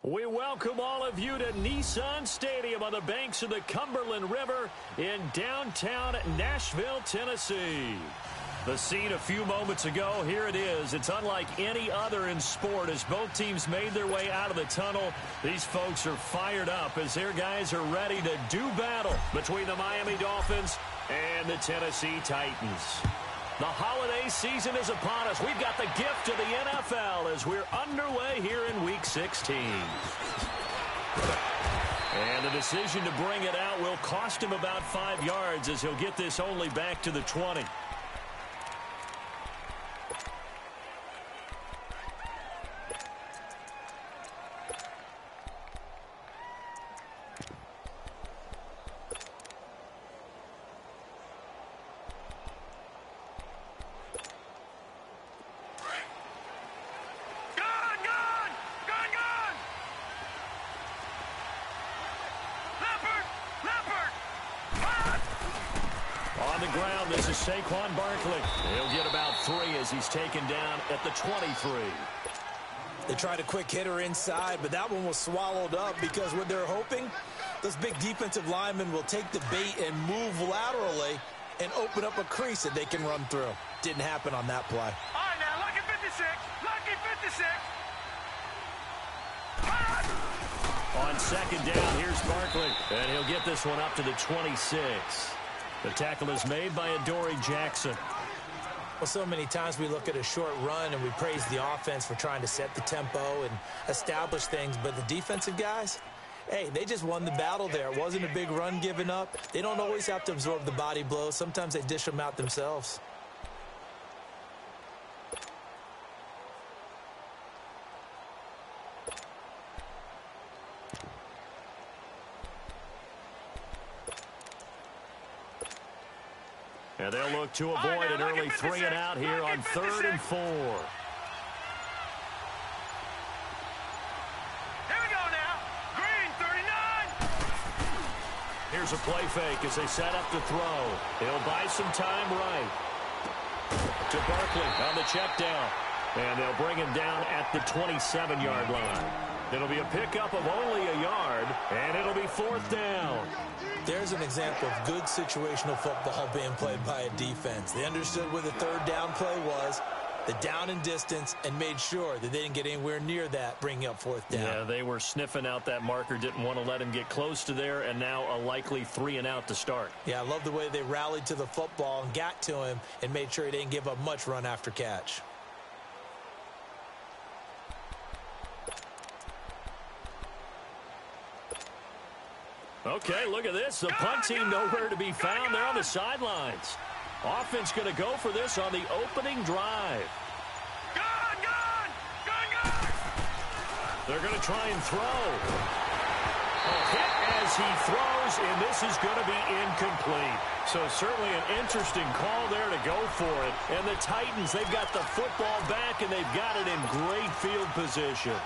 We welcome all of you to Nissan Stadium on the banks of the Cumberland River in downtown Nashville, Tennessee. The scene a few moments ago, here it is. It's unlike any other in sport as both teams made their way out of the tunnel. These folks are fired up as their guys are ready to do battle between the Miami Dolphins and the Tennessee Titans. The holiday season is upon us. We've got the gift of the NFL as we're underway here in Week 16. And the decision to bring it out will cost him about 5 yards as he'll get this only back to the 20. Saquon Barkley. He'll get about 3 as he's taken down at the 23. They tried a quick hitter inside, but that one was swallowed up because what they're hoping, those big defensive linemen will take the bait and move laterally and open up a crease that they can run through. Didn't happen on that play. All right, now, lucky 56. Lucky 56. On second down, here's Barkley, and he'll get this one up to the 26. The tackle is made by Adoree Jackson. Well, so many times we look at a short run and we praise the offense for trying to set the tempo and establish things, but the defensive guys, hey, they just won the battle there. It wasn't a big run given up. They don't always have to absorb the body blows. Sometimes they dish them out themselves. And they'll look to avoid an early 3 and out here on 3rd and 4. Here we go now. Green, 39. Here's a play fake as they set up to throw. He'll buy some time right. To Barkley on the check down. And they'll bring him down at the 27-yard line. It'll be a pickup of only a yard, and it'll be 4th down. There's an example of good situational football being played by a defense. They understood where the 3rd down play was, the down and distance, and made sure that they didn't get anywhere near that, bringing up 4th down. Yeah, they were sniffing out that marker, didn't want to let him get close to there, and now a likely 3 and out to start. Yeah, I love the way they rallied to the football and got to him and made sure he didn't give up much run after catch. Okay, look at this. The punt team nowhere to be found. They're on the sidelines. Offense going to go for this on the opening drive. They're going to try and throw. A hit as he throws, and this is going to be incomplete. So certainly an interesting call there to go for it. And the Titans, they've got the football back, and they've got it in great field position.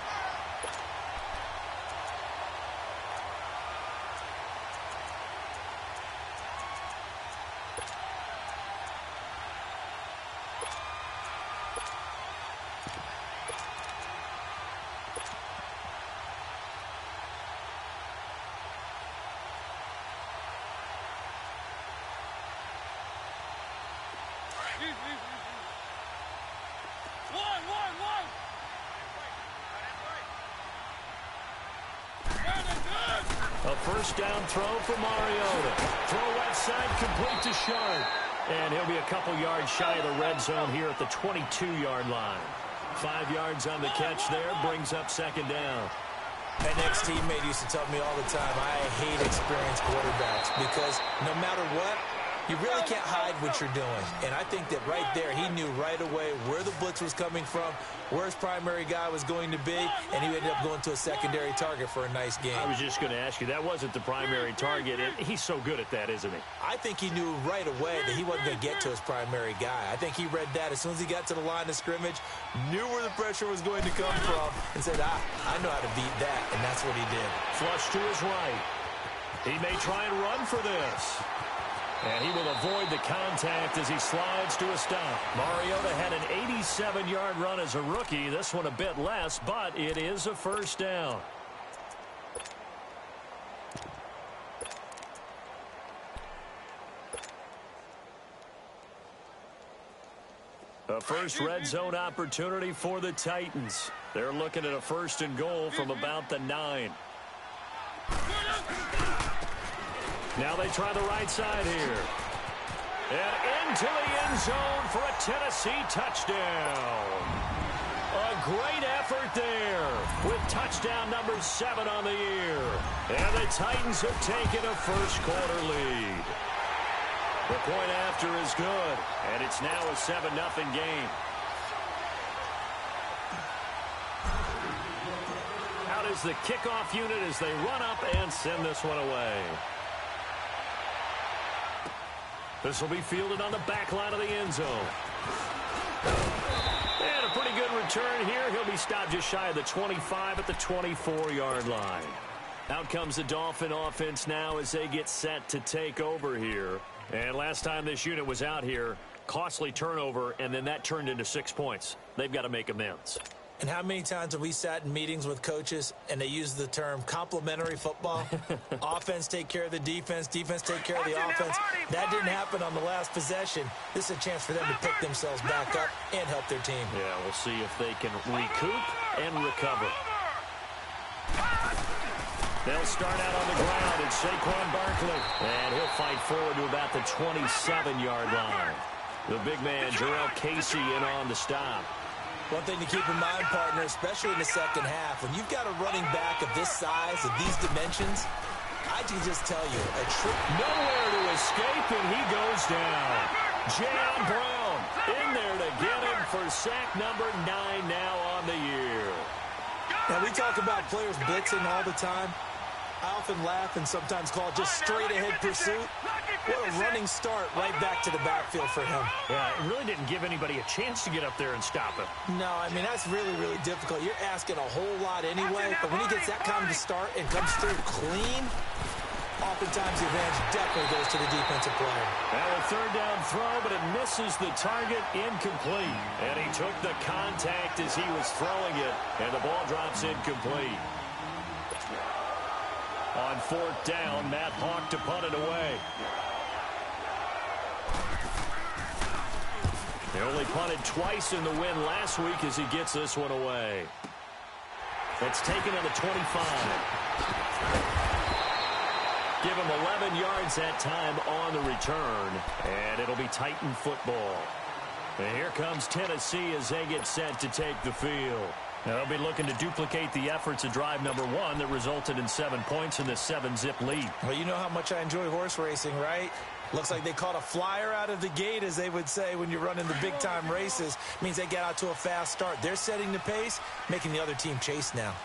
A first down throw for Mariota. Throw left side, complete to Sharp. And he'll be a couple yards shy of the red zone here at the 22-yard line. 5 yards on the catch there, brings up 2nd down. An ex-teammate used to tell me all the time, I hate experienced quarterbacks because no matter what, you really can't hide what you're doing. And I think that right there, he knew right away where the blitz was coming from, where his primary guy was going to be, and he ended up going to a secondary target for a nice game. I was just going to ask you, that wasn't the primary target. He's so good at that, isn't he? I think he knew right away that he wasn't going to get to his primary guy. I think he read that as soon as he got to the line of scrimmage, knew where the pressure was going to come from, and said, I know how to beat that, and that's what he did. Flush to his right. He may try and run for this. And he will avoid the contact as he slides to a stop. Mariota had an 87-yard run as a rookie. This one a bit less, but it is a first down. A first red zone opportunity for the Titans. They're looking at a 1st and goal from about the 9. Now they try the right side here. And into the end zone for a Tennessee touchdown. A great effort there with touchdown number 7 on the year. And the Titans have taken a first-quarter lead. The point after is good, and it's now a 7-0 game. Out is the kickoff unit as they run up and send this one away. This will be fielded on the back line of the end zone. And a pretty good return here. He'll be stopped just shy of the 25 at the 24-yard line. Out comes the Dolphin offense now as they get set to take over here. And last time this unit was out here, costly turnover, and then that turned into 6 points. They've got to make amends. And how many times have we sat in meetings with coaches and they use the term complementary football? Offense take care of the defense, defense take care of the offense. That didn't happen on the last possession. This is a chance for them to pick themselves back up and help their team. Yeah, we'll see if they can recoup and recover. They'll start out on the ground. It's Saquon Barkley. And he'll fight forward to about the 27-yard line. The big man, Jarrell Casey, in on the stop. One thing to keep in mind, partner, especially in the second half, when you've got a running back of this size, of these dimensions, I can just tell you, a trick. Nowhere to escape, and he goes down. Jan Brown in there to get him for sack number 9 now on the year. Now, we talk about players blitzing all the time. I often laugh and sometimes call it just straight-ahead pursuit. What a running start right back to the backfield for him. Yeah, it really didn't give anybody a chance to get up there and stop him. No, I mean, that's really, really difficult. You're asking a whole lot anyway, but when he gets that kind of start and comes through clean, oftentimes the advantage definitely goes to the defensive player. Now a third down throw, but it misses the target, incomplete. And he took the contact as he was throwing it, and the ball drops incomplete. On 4th down, Matt Hawk to punt it away. They only punted twice in the win last week as he gets this one away. It's taken on the 25. Give him 11 yards that time on the return, and it'll be Titan football. And here comes Tennessee as they get set to take the field. Now they'll be looking to duplicate the efforts of drive number 1 that resulted in 7 points in this 7-zip lead. Well, you know how much I enjoy horse racing, right? Looks like they caught a flyer out of the gate, as they would say when you're running the big-time races. Means they get out to a fast start. They're setting the pace, making the other team chase now.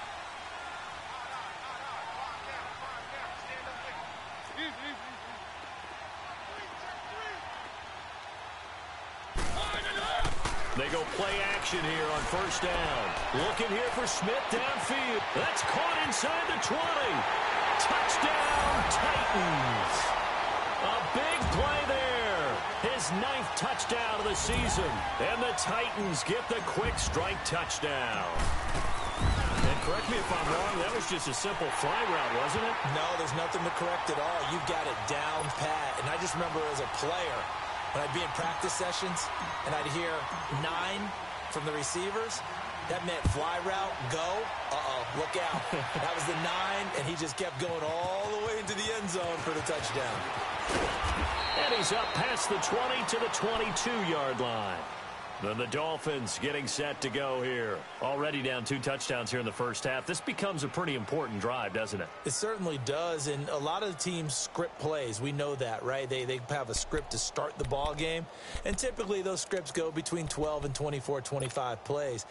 They go play action here on 1st down. Looking here for Smith downfield. That's caught inside the 20. Touchdown, Titans. A big play there. His 9th touchdown of the season. And the Titans get the quick strike touchdown. And correct me if I'm wrong, that was just a simple fly route, wasn't it? No, there's nothing to correct at all. You've got it down pat. And I just remember as a player, when I'd be in practice sessions and I'd hear 9 from the receivers, that meant fly route, go, look out. That was the 9, and he just kept going all the way into the end zone for the touchdown. And he's up past the 20 to the 22-yard line. Then the Dolphins getting set to go here. Already down 2 touchdowns here in the first half. This becomes a pretty important drive, doesn't it? It certainly does, and a lot of the teams script plays. We know that, right? They have a script to start the ball game, and typically those scripts go between 12 and 24, 25 plays.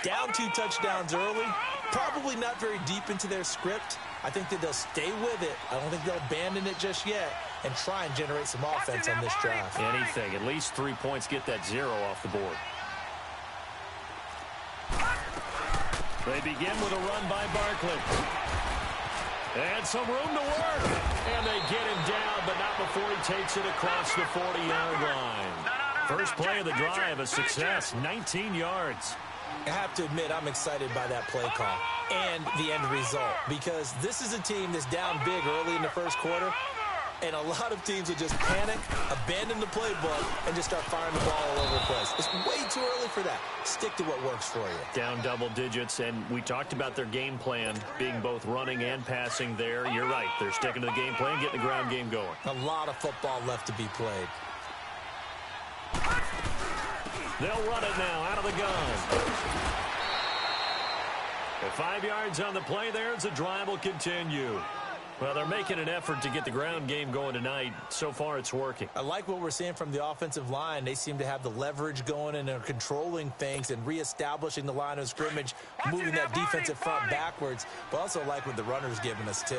Down 2 touchdowns early, probably not very deep into their script. I think that they'll stay with it. I don't think they'll abandon it just yet and try and generate some offense on this drive. Anything. At least 3 points, get that 0 off the board. They begin with a run by Barkley. And some room to work. And they get him down, but not before he takes it across the 40-yard line. First play of the drive, a success, 19 yards. I have to admit, I'm excited by that play call and the end result, because this is a team that's down big early in the first quarter, And a lot of teams will just panic, abandon the playbook, and just start firing the ball all over the place. It's way too early for that. Stick to what works for you. Down double digits, and we talked about their game plan being both running and passing there. You're right. They're sticking to the game plan, getting the ground game going. A lot of football left to be played. They'll run it now out of the gun. At 5 yards on the play there as the drive will continue. Well, they're making an effort to get the ground game going tonight. So far, it's working. I like what we're seeing from the offensive line. They seem to have the leverage going and are controlling things and reestablishing the line of scrimmage, moving that defensive front backwards. But also like what the runner's giving us, too.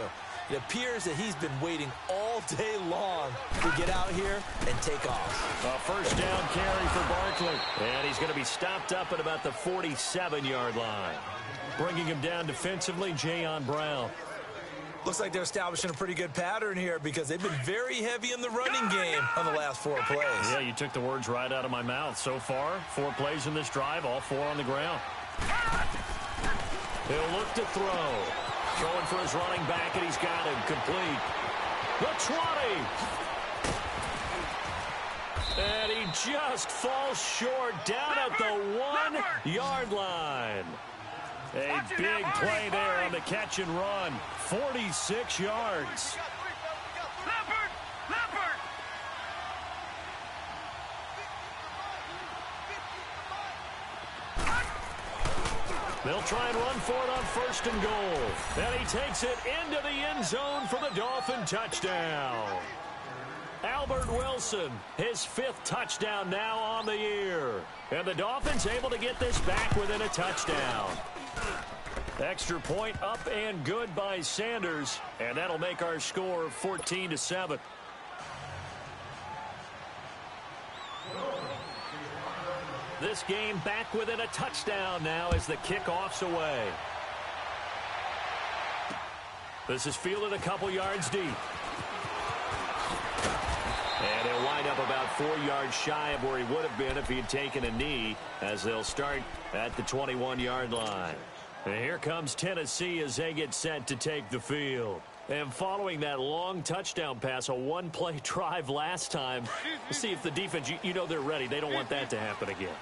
It appears that he's been waiting all day long to get out here and take off. A first down carry for Barkley. And he's going to be stopped up at about the 47-yard line. Bringing him down defensively, Jayon Brown. Looks like they're establishing a pretty good pattern here because they've been very heavy in the running game on the last 4 plays. Yeah, you took the words right out of my mouth. So far, 4 plays in this drive, all 4 on the ground. He'll look to throw. Throwing for his running back, and he's got him complete. The 20. And he just falls short down at the 1-yard line. A big play there on the catch and run. 46 yards. They'll try and run for it on first and goal. And he takes it into the end zone for the Dolphin touchdown. Albert Wilson, his 5th touchdown now on the year. And the Dolphins able to get this back within a touchdown. Extra point up and good by Sanders. And that'll make our score 14-7. This game back within a touchdown now as the kickoff's away. This is fielded a couple yards deep. And he'll wind up about 4 yards shy of where he would have been if he had taken a knee, as they'll start at the 21-yard line. And here comes Tennessee as they get set to take the field. And following that long touchdown pass, a 1-play drive last time, see if the defense, you know they're ready. They don't want that to happen again.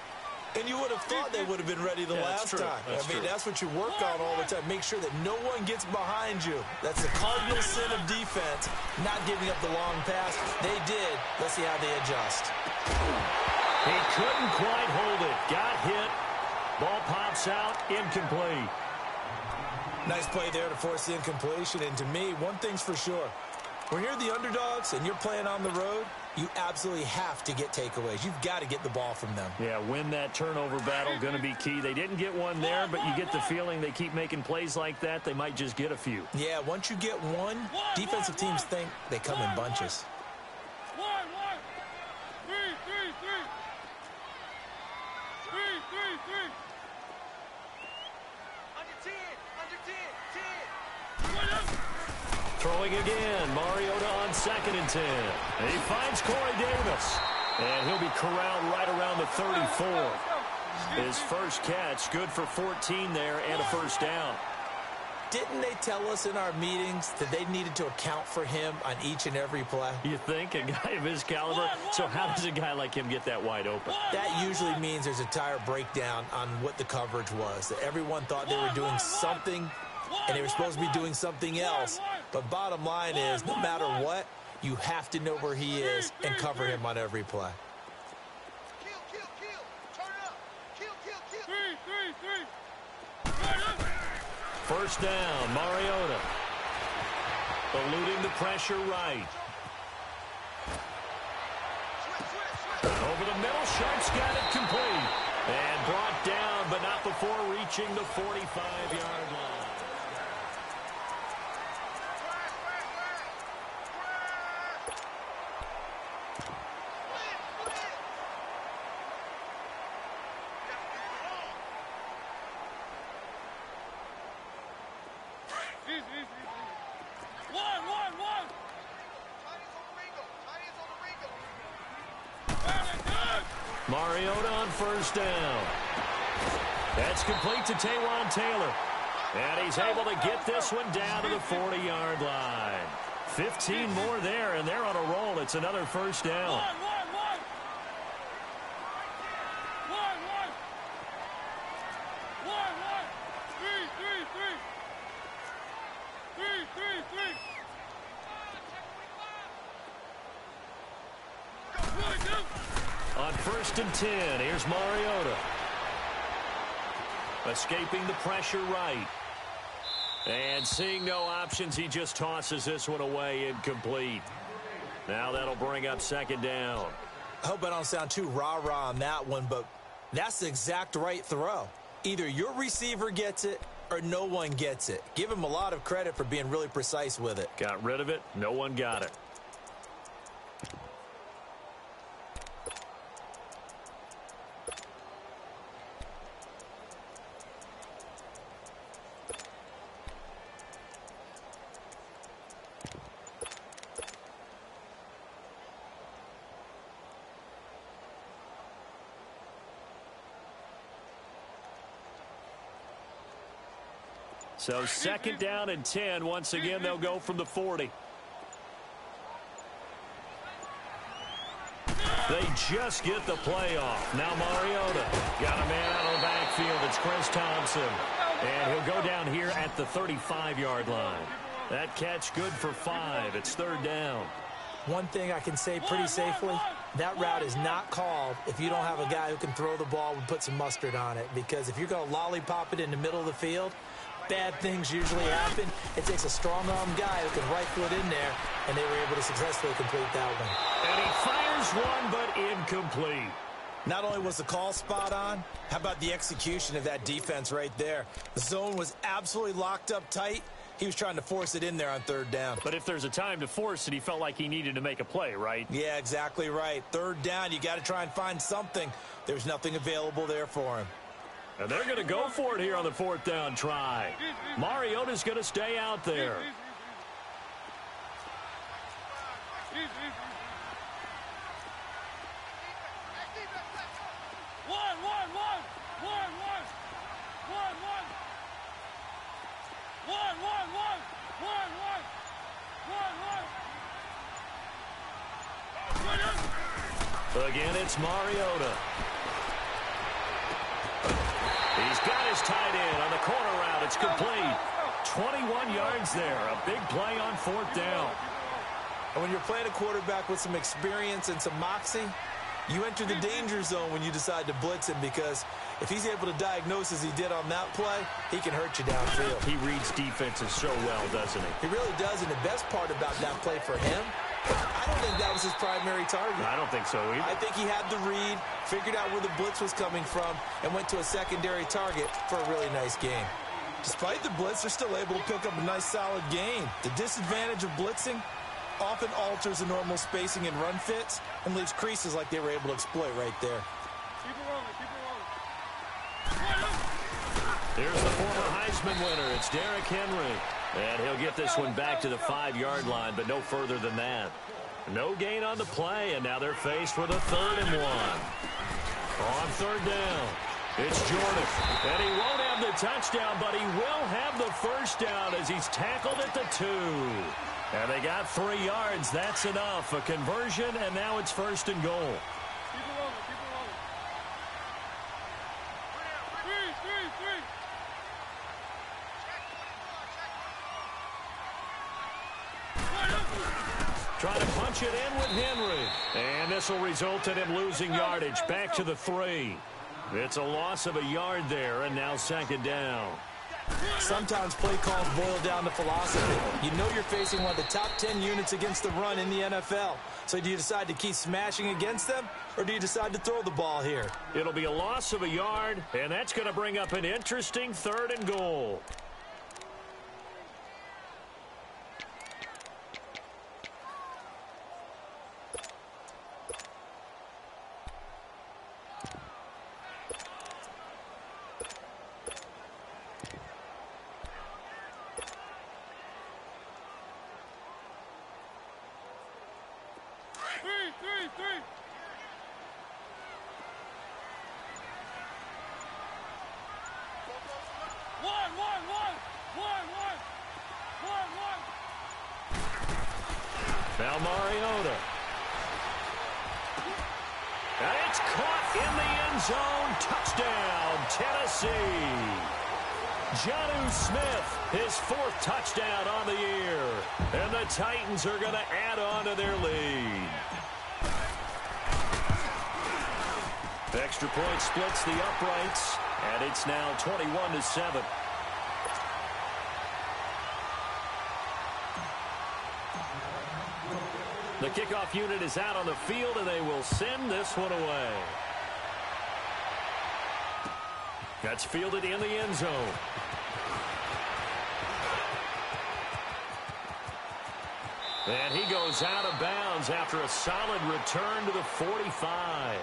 And you would have thought they would have been ready the last time. That's what you work on all the time. Make sure that no one gets behind you. That's the cardinal sin of defense, not giving up the long pass. They did. Let's see how they adjust. He couldn't quite hold it. Got hit. Ball pops out. Incomplete. Nice play there to force the incompletion. And to me, one thing's for sure. When you're the underdogs and you're playing on the road, you absolutely have to get takeaways. You've got to get the ball from them. Yeah, win that turnover battle, going to be key. They didn't get one there, but you get the feeling they keep making plays like that, they might just get a few. Yeah, once you get one, defensive teams think they come in bunches. Throwing again, Mariota on 2nd and 10. And he finds Corey Davis. And he'll be corralled right around the 34. His first catch, good for 14 there and a first down. Didn't they tell us in our meetings that they needed to account for him on each and every play? You think? A guy of his caliber? So how does a guy like him get that wide open? That usually means there's a tire breakdown on what the coverage was. That everyone thought they were doing something, and they were supposed to be doing something else. But bottom line is, no matter what, you have to know where he is and cover him on every play. First down, Mariota. Eluding the pressure right. Over the middle, Sharp's got it complete. And brought down, but not before reaching the 45-yard line. Mariota on first down. That's complete to Taywan Taylor. And he's able to get this one down to the 40-yard line. 15 more there, and they're on a roll. It's another first down. On 1st and 10, here's Mariota. Escaping the pressure right. And seeing no options, he just tosses this one away incomplete. Now that'll bring up 2nd down. I hope I don't sound too rah-rah on that one, but that's the exact right throw. Either your receiver gets it or no one gets it. Give him a lot of credit for being really precise with it. Got rid of it. No one got it. So 2nd down and 10. Once again, they'll go from the 40. They just get the play off. Now Mariota got a man out of the backfield. It's Chris Thompson. And he'll go down here at the 35-yard line. That catch good for 5. It's 3rd down. One thing I can say pretty safely, that route is not called if you don't have a guy who can throw the ball and put some mustard on it. Because if you're going to lollipop it in the middle of the field, bad things usually happen. It takes a strong-arm guy who can rifle it in there, and they were able to successfully complete that one. And he fires one, but incomplete. Not only was the call spot on, how about the execution of that defense right there? The zone was absolutely locked up tight. He was trying to force it in there on 3rd down. But if there's a time to force it, he felt like he needed to make a play, right? Yeah, exactly right. 3rd down, you got to try and find something. There's nothing available there for him. And they're going to go for it here on the 4th down try. Mariota's going to stay out there. Again, it's Mariota. He's got his tight end on the corner route. It's complete. 21 yards there. A big play on 4th down. And when you're playing a quarterback with some experience and some moxie, you enter the danger zone when you decide to blitz him, because if he's able to diagnose as he did on that play, he can hurt you downfield. He reads defenses so well, doesn't he? He really does, and the best part about that play for him, I don't think that was his primary target. I don't think so either. I think he had the read, figured out where the blitz was coming from, and went to a secondary target for a really nice gain. Despite the blitz, they're still able to pick up a nice solid gain. The disadvantage of blitzing often alters the normal spacing and run fits and leaves creases like they were able to exploit right there. Keep it rolling, keep it rolling. Here's the former Heisman winner. It's Derrick Henry. And he'll get this one back to the 5-yard line, but no further than that. No gain on the play, and now they're faced with a 3rd and 1. On 3rd down, it's Jordan. And he won't have the touchdown, but he will have the first down as he's tackled at the 2. And they got 3 yards. That's enough. A conversion, and now it's 1st and goal. Keep it rolling, keep it rolling. Three. Trying to punch it in with Henry. And this will result in him losing yardage. Back to the 3. It's a loss of a yard there, and now 2nd down. Sometimes play calls boil down to philosophy. You know you're facing one of the top 10 units against the run in the NFL. So do you decide to keep smashing against them, or do you decide to throw the ball here? It'll be a loss of a yard, and that's going to bring up an interesting 3rd and goal. Three. One. Now Mariota. And it's caught in the end zone. Touchdown, Tennessee. Jonnu Smith, his 4th touchdown on the year. And the Titans are going to add on to their lead. The extra point splits the uprights, and it's now 21-7. The kickoff unit is out on the field, and they will send this one away. That's fielded in the end zone. And he goes out of bounds after a solid return to the 45.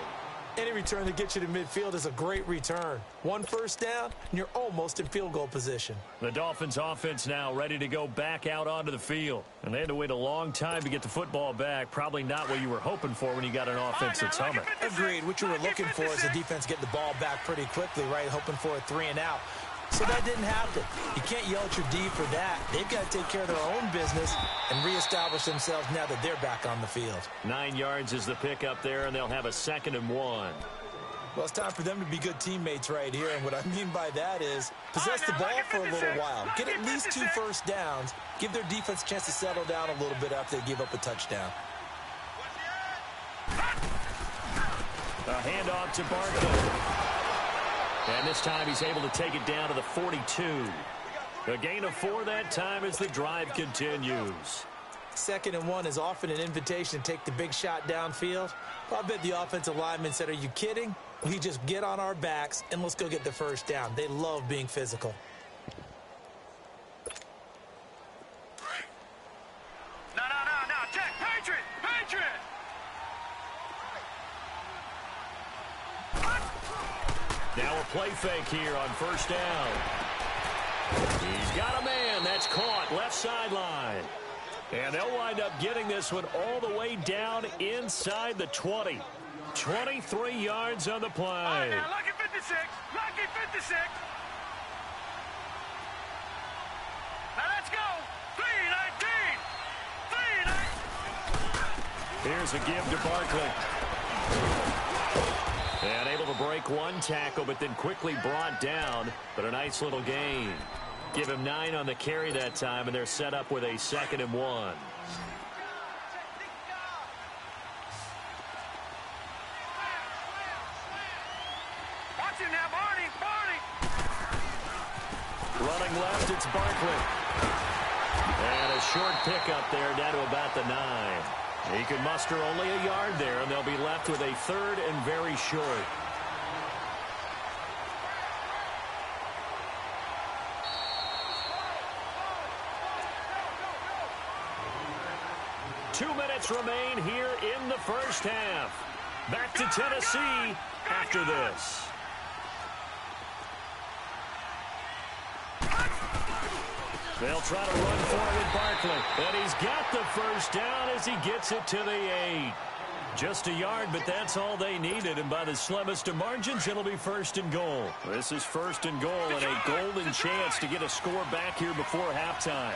Any return that gets you to midfield is a great return. 1 first down, and you're almost in field goal position. The Dolphins offense now ready to go back out onto the field. And they had to wait a long time to get the football back. Probably not what you were hoping for when you got an offense that's humming. Agreed. What you were looking for is the defense getting the ball back pretty quickly, right? Hoping for a 3 and out. So that didn't happen. You can't yell at your D for that. They've got to take care of their own business and reestablish themselves now that they're back on the field. 9 yards is the pickup there, and they'll have a 2nd and 1. Well, it's time for them to be good teammates right here, and what I mean by that is possess the ball for a little while. Get at least 2 first downs. Give their defense a chance to settle down a little bit after they give up a touchdown. A handoff to Barkley. And this time he's able to take it down to the 42. A gain of 4 that time as the drive continues. 2nd and 1 is often an invitation to take the big shot downfield. I bet the offensive lineman said, are you kidding? We just get on our backs and let's go get the first down. They love being physical. No. Check. Patriot. Now a play fake here on first down. He's got a man. That's caught left sideline. And they'll wind up getting this one all the way down inside the 20. 23 yards on the play. All right, now, lucky 56. Lucky 56. Now let's go. 319. 319. Here's a give to Barkley. And able to break 1 tackle, but then quickly brought down. But a nice little gain. Give him 9 on the carry that time, and they're set up with a 2nd and 1. Watch him now, Barney. Running left, it's Barkley. And a short pickup there down to about the 9. He can muster only a yard there, and they'll be left with a 3rd and very short. Two minutes remain here in the first half. Back to Tennessee after this. They'll try to run forward Barkley. And he's got the first down as he gets it to the 8. Just a yard, but that's all they needed. And by the slimmest of margins, it'll be 1st and goal. This is 1st and goal and a golden chance to get a score back here before halftime.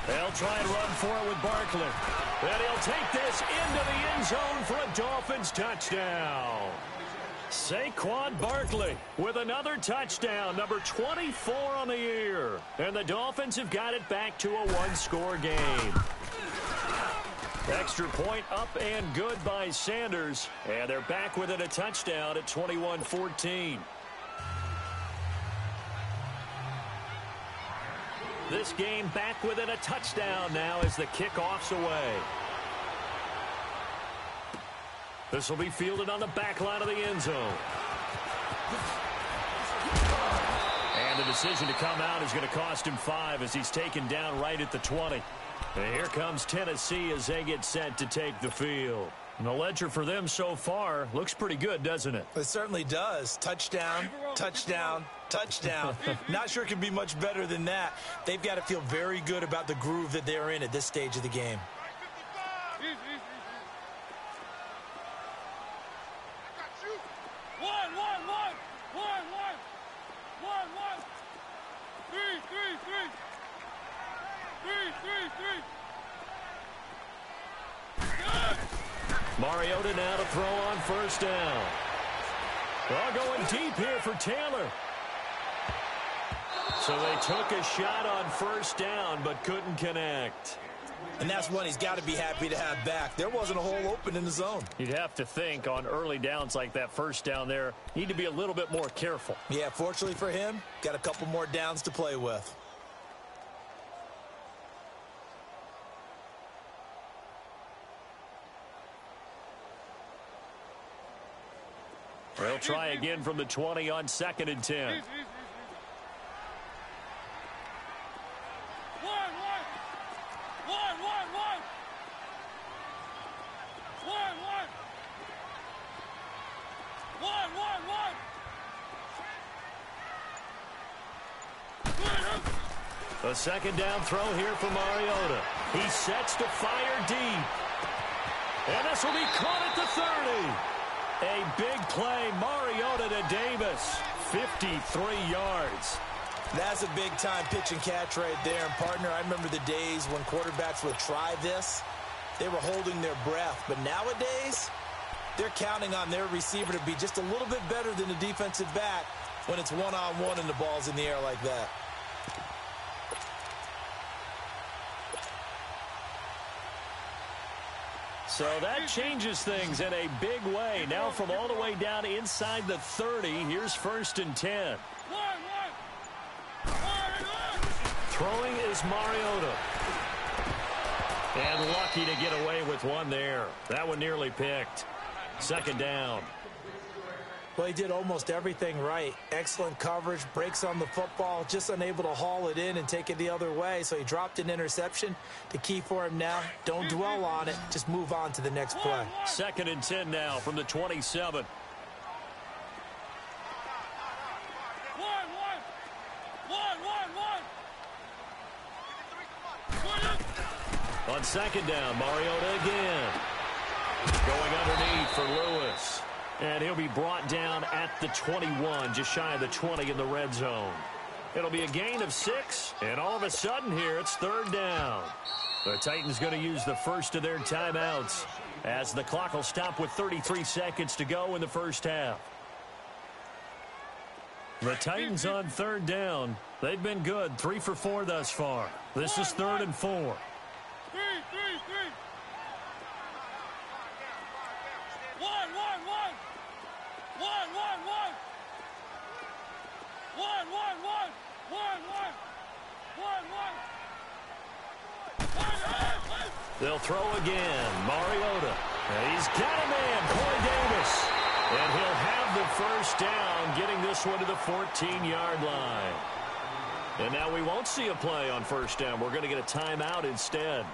They'll try and run forward with Barkley. And he'll take this into the end zone for a Dolphins touchdown. Saquon Barkley with another touchdown, number 24 on the year. And the Dolphins have got it back to a 1-score game. Extra point up and good by Sanders. And they're back within a touchdown at 21-14. This game back within a touchdown now as the kickoff's away. This will be fielded on the back line of the end zone. And the decision to come out is going to cost him 5 as he's taken down right at the 20. And here comes Tennessee as they get set to take the field. And the ledger for them so far looks pretty good, doesn't it? It certainly does. Touchdown, touchdown, touchdown. Not sure it can be much better than that. They've got to feel very good about the groove that they're in at this stage of the game. Three. Mariota now to throw on first down. Well, going deep here for Taylor. So they took a shot on first down but couldn't connect. And that's one he's got to be happy to have back. There wasn't a hole open in the zone. You'd have to think on early downs like that first down there, need to be a little bit more careful. Yeah, fortunately for him, got a couple more downs to play with. They'll try again from the 20 on 2nd and 10. A second down throw here for Mariota. He sets to fire deep. And this will be caught at the 30. A big play, Mariota to Davis. 53 yards. That's a big-time pitch and catch right there. And, partner, I remember the days when quarterbacks would try this. They were holding their breath. But nowadays, they're counting on their receiver to be just a little bit better than the defensive back when it's one-on-one and the ball's in the air like that. So that changes things in a big way. Now from all the way down inside the 30, here's 1st and 10. Throwing is Mariota. And lucky to get away with one there. That one nearly picked. 2nd down. Well, he did almost everything right. Excellent coverage, breaks on the football, just unable to haul it in and take it the other way. So he dropped an interception. The key for him now, don't dwell on it. Just move on to the next play. 2nd and 10 now from the 27. On 2nd down, Mariota again. Going underneath for Lewis. And he'll be brought down at the 21, just shy of the 20 in the red zone. It'll be a gain of 6, and all of a sudden here, it's 3rd down. The Titans going to use the first of their timeouts as the clock will stop with 33 seconds to go in the first half. The Titans on 3rd down. They've been good, 3 for 4 thus far. This is 3rd and 4. They'll throw again. Mariota. He's got a man, Corey Davis. And he'll have the first down, getting this one to the 14-yard line. And now we won't see a play on first down. We're going to get a timeout instead,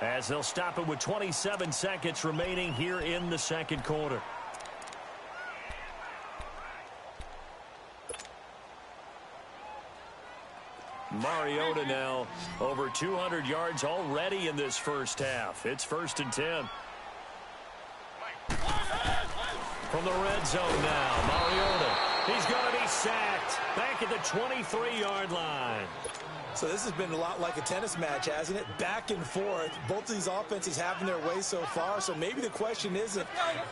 as they'll stop it with 27 seconds remaining here in the 2nd quarter. Mariota now over 200 yards already in this first half. It's 1st and 10. From the red zone now, Mariota. He's going to be sacked back at the 23-yard line. So this has been a lot like a tennis match, hasn't it? Back and forth. Both of these offenses having their way so far. So maybe the question isn't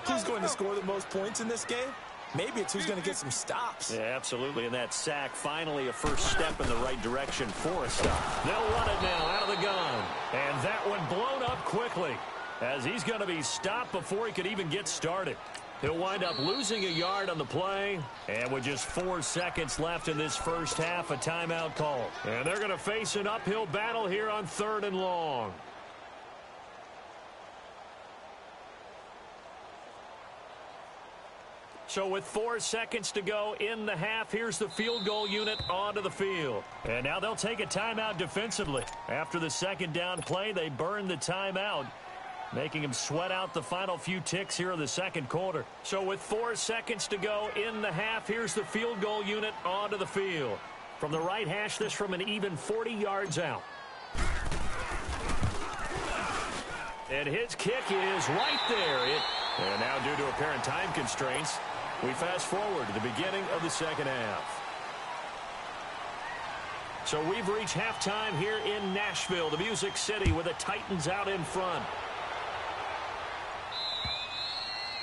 who's going to score the most points in this game. Maybe it's who's going to get some stops. Yeah, absolutely. And that sack, finally a first step in the right direction for a stop. They'll run it now out of the gun. And that one blown up quickly, as he's going to be stopped before he could even get started. He'll wind up losing a yard on the play. And with just 4 seconds left in this first half, a timeout call. And they're going to face an uphill battle here on 3rd and long. So with 4 seconds to go in the half, here's the field goal unit onto the field. And now they'll take a timeout defensively. After the 2nd down play, they burn the timeout, making him sweat out the final few ticks here in the 2nd quarter. So with 4 seconds to go in the half, here's the field goal unit onto the field. From the right hash, this from an even 40 yards out. And his kick is right there. And now due to apparent time constraints, we fast forward to the beginning of the 2nd half. So we've reached halftime here in Nashville, the Music City, with the Titans out in front.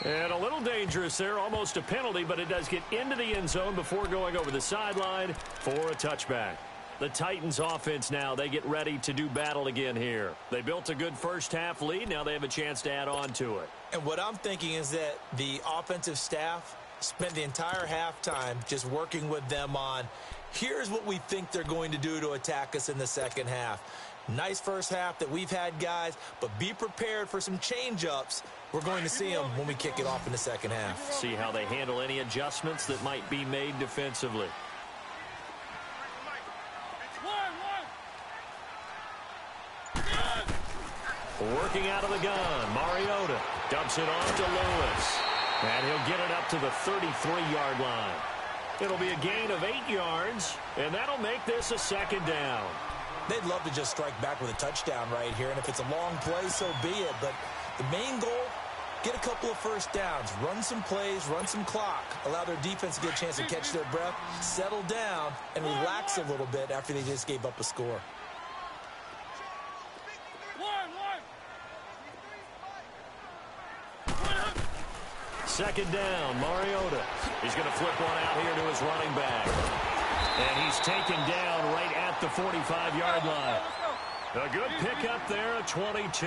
And a little dangerous there, almost a penalty, but it does get into the end zone before going over the sideline for a touchback. The Titans offense now, they get ready to do battle again here. They built a good first half lead. Now they have a chance to add on to it. And what I'm thinking is that the offensive staff spent the entire halftime just working with them on, here's what we think they're going to do to attack us in the second half. Nice first half that we've had, guys, but be prepared for some change-ups. We're going to see them when we kick it off in the second half. See how they handle any adjustments that might be made defensively. Working out of the gun, Mariota dumps it off to Lewis. And he'll get it up to the 33-yard line. It'll be a gain of 8 yards, and that'll make this a second down. They'd love to just strike back with a touchdown right here, and if it's a long play, so be it. But the main goal, get a couple of first downs, run some plays, run some clock, allow their defense to get a chance to catch their breath, settle down, and relax a little bit after they just gave up a score. Second down, Mariota. He's going to flip one out here to his running back. And he's taken down right at the 45-yard line. A good pickup there at 22.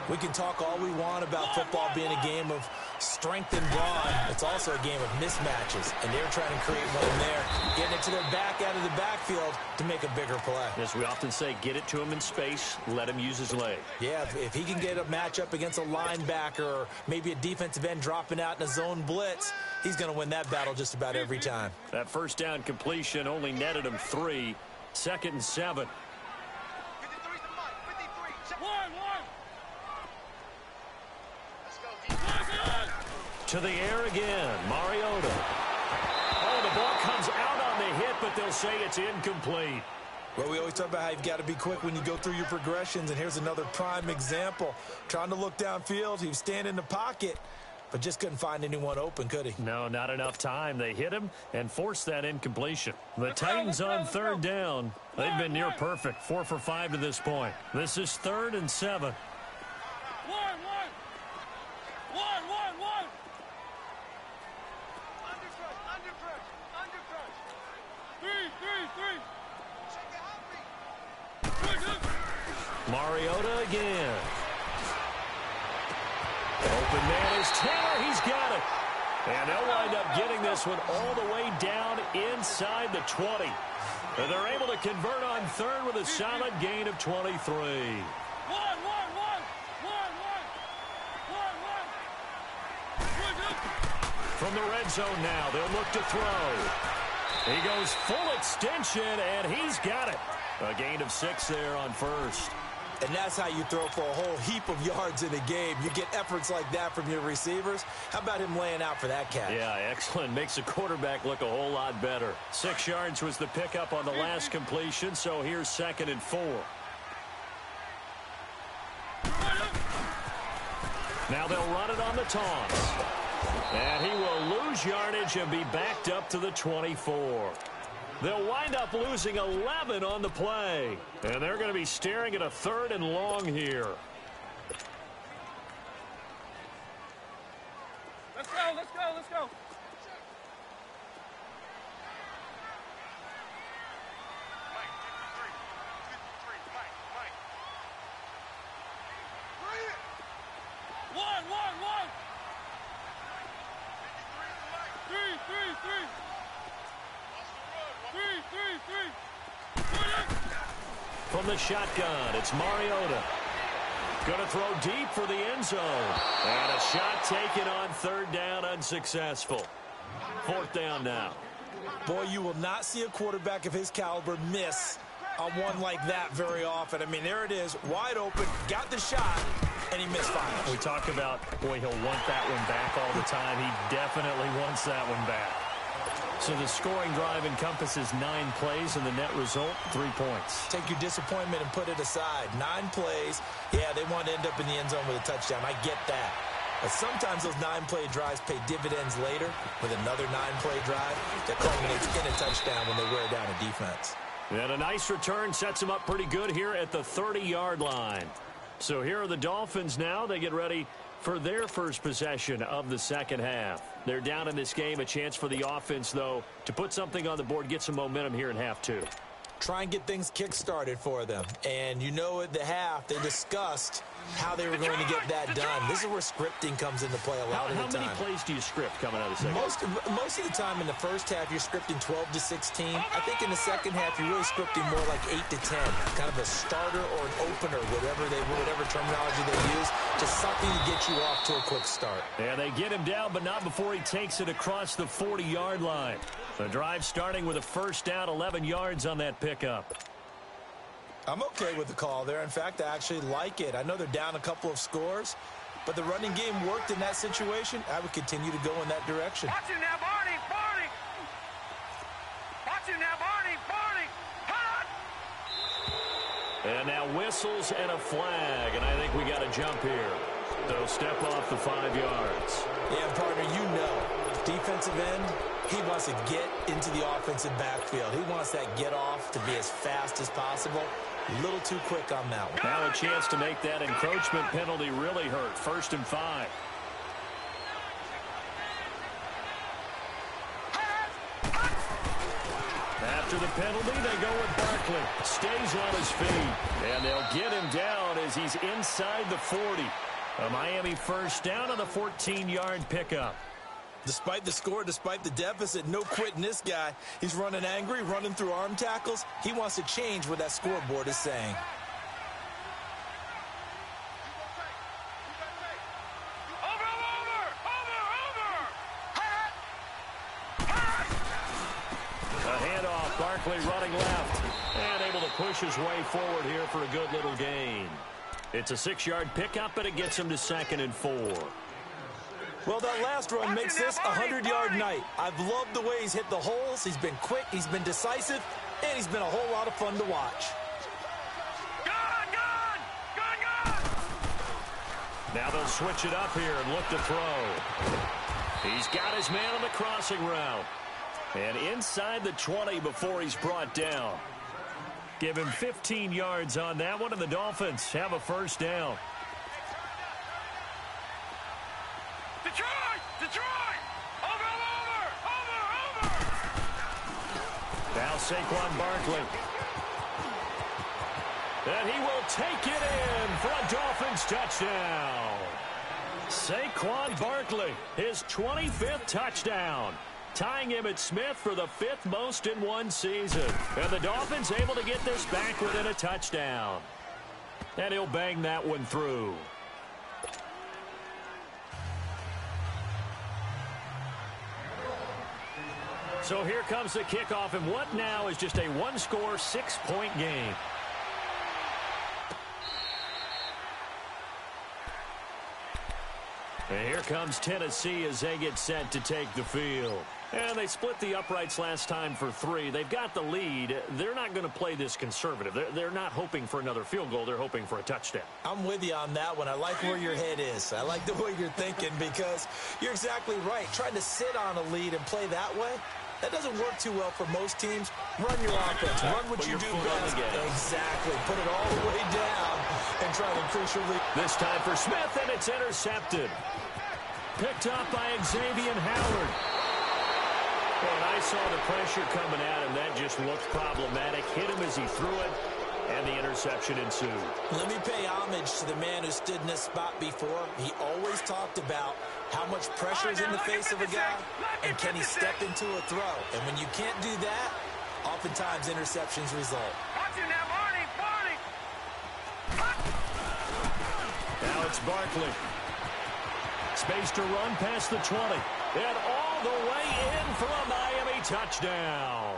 We can talk all we want about football being a game of strength and brawn. It's also a game of mismatches, and they're trying to create one there, getting it to their back out of the backfield to make a bigger play. As we often say, get it to him in space, let him use his leg. Yeah, if he can get a matchup against a linebacker or maybe a defensive end dropping out in a zone blitz, he's going to win that battle just about every time. That first down completion only netted him 3. 2nd and 7. To the air again, Mariota. Oh, the ball comes out on the hit, but they'll say it's incomplete. Well, we always talk about how you've got to be quick when you go through your progressions, and here's another prime example. Trying to look downfield, he was standing in the pocket, but just couldn't find anyone open, could he? No, not enough time. They hit him and forced that incompletion. The Titans on 3rd down. They've been near perfect, 4 for 5 to this point. This is 3rd and 7. Mariota again. Open man is Taylor. He's got it. And they'll wind up getting this one all the way down inside the 20. And they're able to convert on 3rd with a solid gain of 23. From the red zone now, they'll look to throw. He goes full extension, and he's got it. A gain of 6 there on 1st. And that's how you throw for a whole heap of yards in a game. You get efforts like that from your receivers. How about him laying out for that catch? Yeah, excellent. Makes the quarterback look a whole lot better. 6 yards was the pickup on the last completion, so here's 2nd and 4. Now they'll run it on the toss. And he will lose yardage and be backed up to the 24. They'll wind up losing 11 on the play. And they're going to be staring at a 3rd and long here. Let's go, let's go, let's go. From the shotgun, it's Mariota. Going to throw deep for the end zone. And a shot taken on 3rd down, unsuccessful. 4th down now. Boy, you will not see a quarterback of his caliber miss on one like that very often. I mean, there it is, wide open, got the shot, and he missed fire. We talk about, boy, he'll want that one back all the time. He definitely wants that one back. So the scoring drive encompasses 9 plays, and the net result, 3 points. Take your disappointment and put it aside. 9 plays. Yeah, they want to end up in the end zone with a touchdown. I get that. But sometimes those 9-play drives pay dividends later with another 9-play drive that culminates in a touchdown when they wear down a defense. And a nice return sets them up pretty good here at the 30-yard line. So here are the Dolphins now. They get ready for their first possession of the second half. They're down in this game. A chance for the offense, though, to put something on the board, get some momentum here in half two. Try and get things kick-started for them. And you know at the half, they discussed how they were going to get that done. This is where scripting comes into play a lot of the time. How many plays do you script coming out of the second? Most of the time in the first half, you're scripting 12 to 16. I think in the second half, you're really scripting more like 8 to 10. Kind of a starter or an opener, whatever terminology they use. Just something to get you off to a quick start. And they get him down, but not before he takes it across the 40-yard line. The drive starting with a first down, 11 yards on that pickup. I'm okay with the call there. In fact, I actually like it. I know they're down a couple of scores, but the running game worked in that situation. I would continue to go in that direction. Watch him now, Barney! Barney! Watch him now, Barney! Barney! Hot! And now whistles and a flag, and I think we got a jump here. So step off the 5 yards. Yeah, partner, you know, defensive end, he wants to get into the offensive backfield. He wants that get off to be as fast as possible. A little too quick on that one. Now a chance to make that encroachment penalty really hurt. 1st and 5. After the penalty, they go with Barkley. Stays on his feet. And they'll get him down as he's inside the 40. A Miami first down on the 14-yard pickup. Despite the score, despite the deficit, no quitting this guy. He's running angry, running through arm tackles. He wants to change what that scoreboard is saying. A handoff, Barkley running left. And able to push his way forward here for a good little gain. It's a 6-yard pickup, and it gets him to 2nd and 4. Well, that last run makes this a 100-yard night. I've loved the way he's hit the holes. He's been quick, he's been decisive, and he's been a whole lot of fun to watch. Now they'll switch it up here and look to throw. He's got his man on the crossing route. And inside the 20 before he's brought down. Give him 15 yards on that one, and the Dolphins have a first down. Detroit! Over! Now Saquon Barkley. And he will take it in for a Dolphins touchdown. Saquon Barkley, his 25th touchdown. Tying him at Smith for the 5th most in one season. And the Dolphins able to get this back within a touchdown. And he'll bang that one through. So here comes the kickoff, and what now is just a one-score, 6-point game. And here comes Tennessee as they get set to take the field. And they split the uprights last time for 3. They've got the lead. They're not going to play this conservative. They're not hoping for another field goal. They're hoping for a touchdown. I'm with you on that one. I like where your head is. I like the way you're thinking because you're exactly right. Trying to sit on a lead and play that way, that doesn't work too well for most teams. Run your offense. Run what you do best. Exactly. Put it all the way down and try to increase your lead. This time for Smith, and it's intercepted. Picked up by Xavier Howard. And I saw the pressure coming at him. That just looked problematic. Hit him as he threw it, and the interception ensued. Let me pay homage to the man who stood in this spot before. He always talked about how much pressure is in the face of a guy, and can he step into a throw. And when you can't do that, oftentimes interceptions result. Now it's Barkley. Space to run past the 20. And all the way in for a Miami touchdown.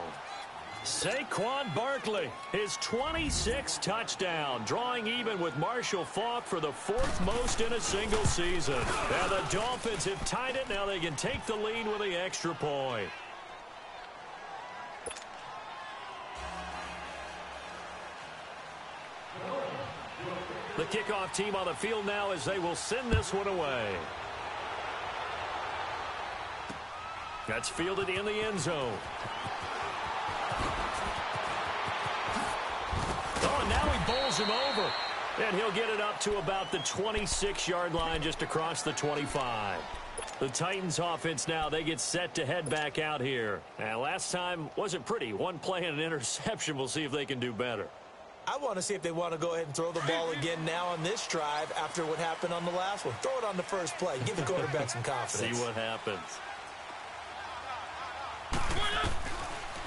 Saquon Barkley, his 26th touchdown, drawing even with Marshall Faulk for the 4th most in a single season. Now the Dolphins have tied it. Now they can take the lead with the extra point. The kickoff team on the field now as they will send this one away. That's fielded in the end zone. Oh, and now he bowls him over. And he'll get it up to about the 26-yard line just across the 25. The Titans offense now, they get set to head back out here. And last time wasn't pretty. One play and an interception. We'll see if they can do better. I want to see if they want to go ahead and throw the ball again now on this drive after what happened on the last one. Throw it on the first play. Give the quarterback some confidence. See what happens.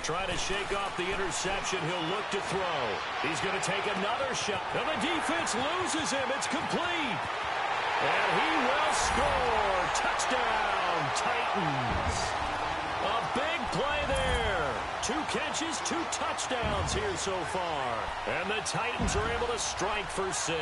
Trying to shake off the interception. He'll look to throw. He's going to take another shot. And the defense loses him. It's complete. And he will score. Touchdown, Titans. A big play there. 2 catches, 2 touchdowns here so far. And the Titans are able to strike for 6.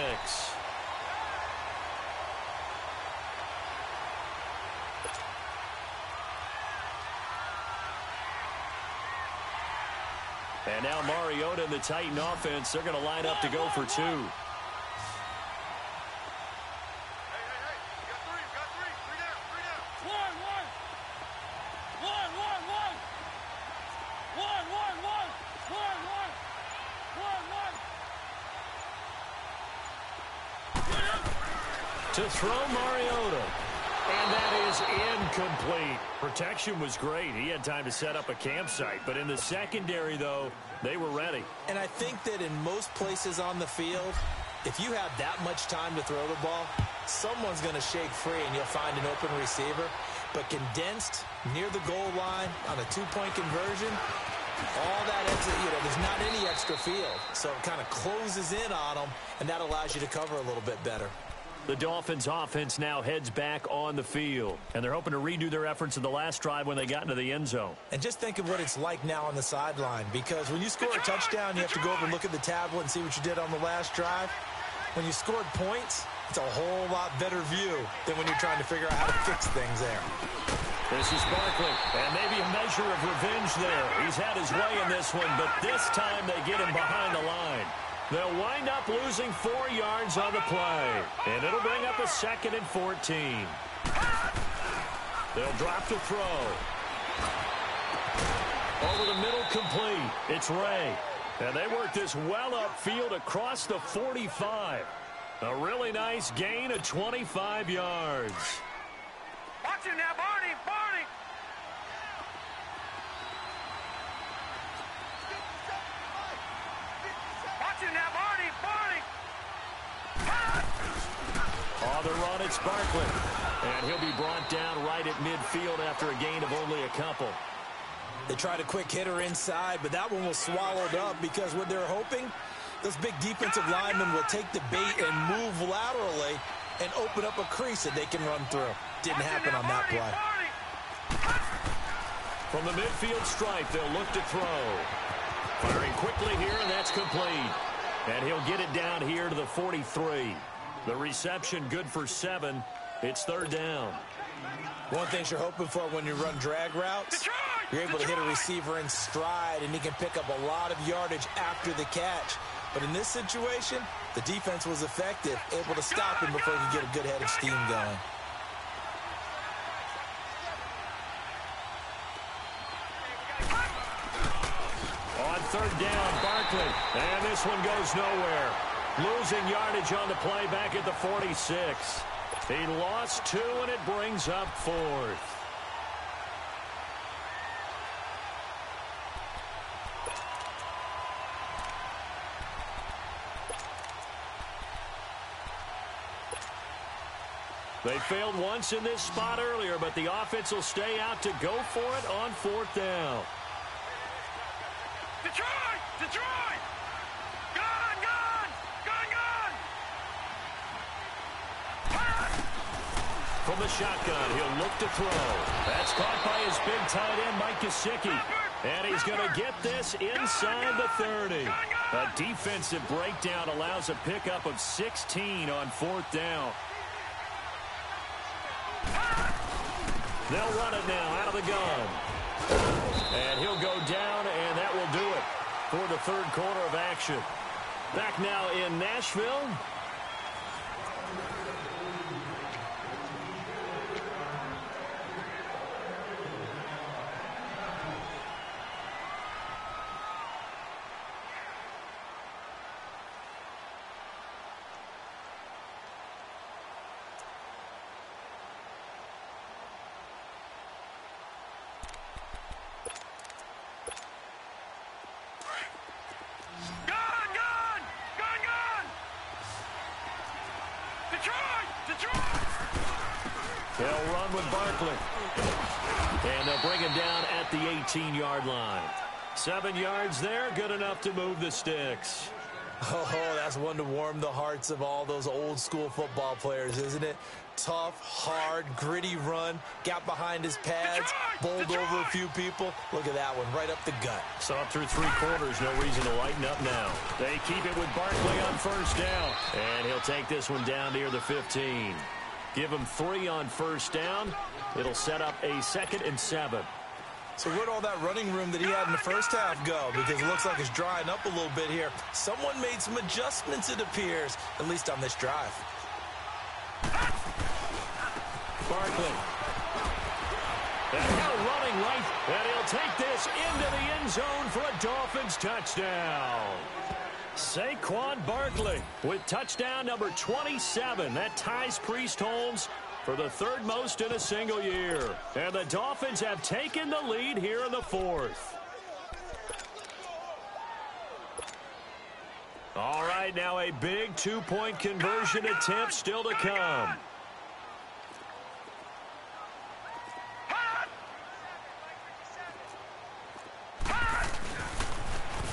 And now Mariota and the Titan offense, they're going to line up to go for 2. To throw Mariota. And that is incomplete. Protection was great. He had time to set up a campsite. But in the secondary, though, they were ready. And I think that in most places on the field, if you have that much time to throw the ball, someone's going to shake free and you'll find an open receiver. But condensed near the goal line on a 2-point conversion, all that extra, there's not any extra field. So it kind of closes in on them, and that allows you to cover a little bit better. The Dolphins offense now heads back on the field, and they're hoping to redo their efforts in the last drive when they got into the end zone. And just think of what it's like now on the sideline, because when you score a touchdown, you have to go over and look at the tablet and see what you did on the last drive. When you scored points, it's a whole lot better view than when you're trying to figure out how to fix things there. This is Barkley, and maybe a measure of revenge there. He's had his way in this one, but this time they get him behind the line. They'll wind up losing 4 yards on the play, and it'll bring up a 2nd and 14. They'll drop to throw. Over the middle, complete. It's Ray. And they work this well upfield across the 45. A really nice gain of 25 yards. Watch him now, Barney! Barney! Watch him now, Barney! Barney! On the run, it's Barkley. And he'll be brought down right at midfield after a gain of only a couple. They tried a quick hitter inside, but that one was swallowed up because what they're hoping, those big defensive linemen will take the bait and move laterally and open up a crease that they can run through. Didn't happen on that play. From the midfield stripe, they'll look to throw. Firing quickly here, and that's complete. And he'll get it down here to the 43. The reception good for 7. It's 3rd down. One thing you're hoping for when you run drag routes, you're able to hit a receiver in stride, and he can pick up a lot of yardage after the catch. But in this situation, the defense was effective, able to stop him before he could get a good head of steam going. On 3rd down, Barkley. And this one goes nowhere. Losing yardage on the play back at the 46. He lost 2, and it brings up 4th. They failed once in this spot earlier, but the offense will stay out to go for it on 4th down. Detroit! Detroit! Gun! Gun! Gun! Gun! From the shotgun, he'll look to throw. That's caught by his big tight end, Mike Gesicki. And he's going to get this inside the 30. A defensive breakdown allows a pickup of 16 on 4th down. They'll run it now out of the gun. And he'll go down, and that will do it for the 3rd quarter of action. Back now in Nashville. They'll run with Barkley. And they'll bring him down at the 18-yard line. 7 yards there, good enough to move the sticks. Oh, that's one to warm the hearts of all those old-school football players, isn't it? Tough, hard, gritty run, got behind his pads, bowled over a few people. Look at that one, right up the gut. Saw through 3 quarters, no reason to lighten up now. They keep it with Barkley on first down. And he'll take this one down near the 15. Give him 3 on first down. It'll set up a 2nd and 7. So where'd all that running room that he had in the first half go? Because it looks like it's drying up a little bit here. Someone made some adjustments, it appears, at least on this drive. Barkley. And now running right, and he'll take this into the end zone for a Dolphins touchdown. Saquon Barkley with touchdown number 27. That ties Priest Holmes for the 3rd most in a single year. And the Dolphins have taken the lead here in the 4th. All right, now a big 2-point conversion attempt still to come.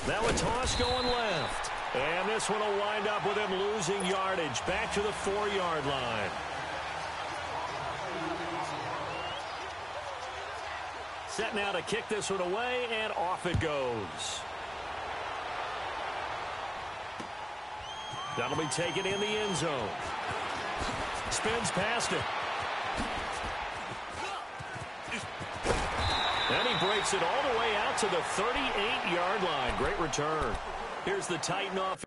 Now a toss going left. And this one will wind up with him losing yardage back to the 4-yard line. Set now to kick this one away, and off it goes. That'll be taken in the end zone. Spins past it. And he breaks it all the way out to the 38-yard line. Great return. Here's the Titan offense.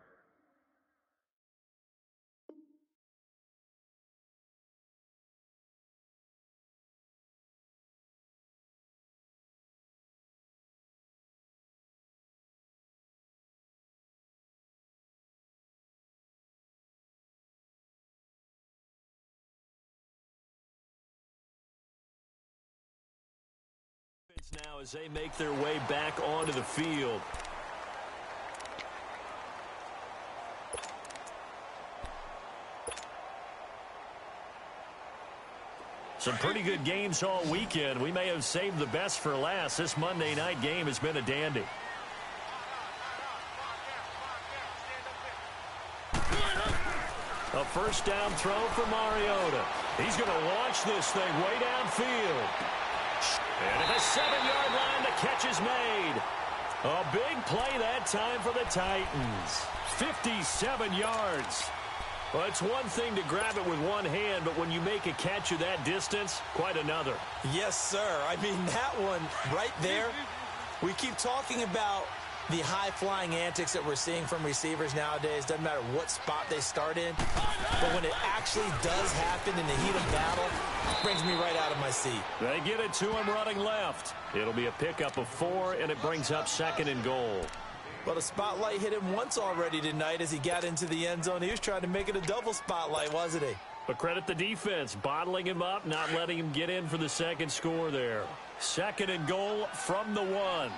Now as they make their way back onto the field. Some pretty good games all weekend. We may have saved the best for last. This Monday night game has been a dandy. A first down throw for Mariota. He's going to launch this thing way downfield. And at the 7-yard line, the catch is made. A big play that time for the Titans. 57 yards. Well, it's one thing to grab it with one hand, but when you make a catch of that distance, quite another. Yes, sir. I mean, that one right there, we keep talking about the high-flying antics that we're seeing from receivers nowadays. Doesn't matter what spot they start in. But when it actually does happen in the heat of battle, it brings me right out of my seat. They get it to him running left. It'll be a pickup of 4, and it brings up 2nd and goal. Well, the spotlight hit him once already tonight as he got into the end zone. He was trying to make it a double spotlight, wasn't he? But credit the defense, bottling him up, not letting him get in for the second score there. 2nd and goal from the 1.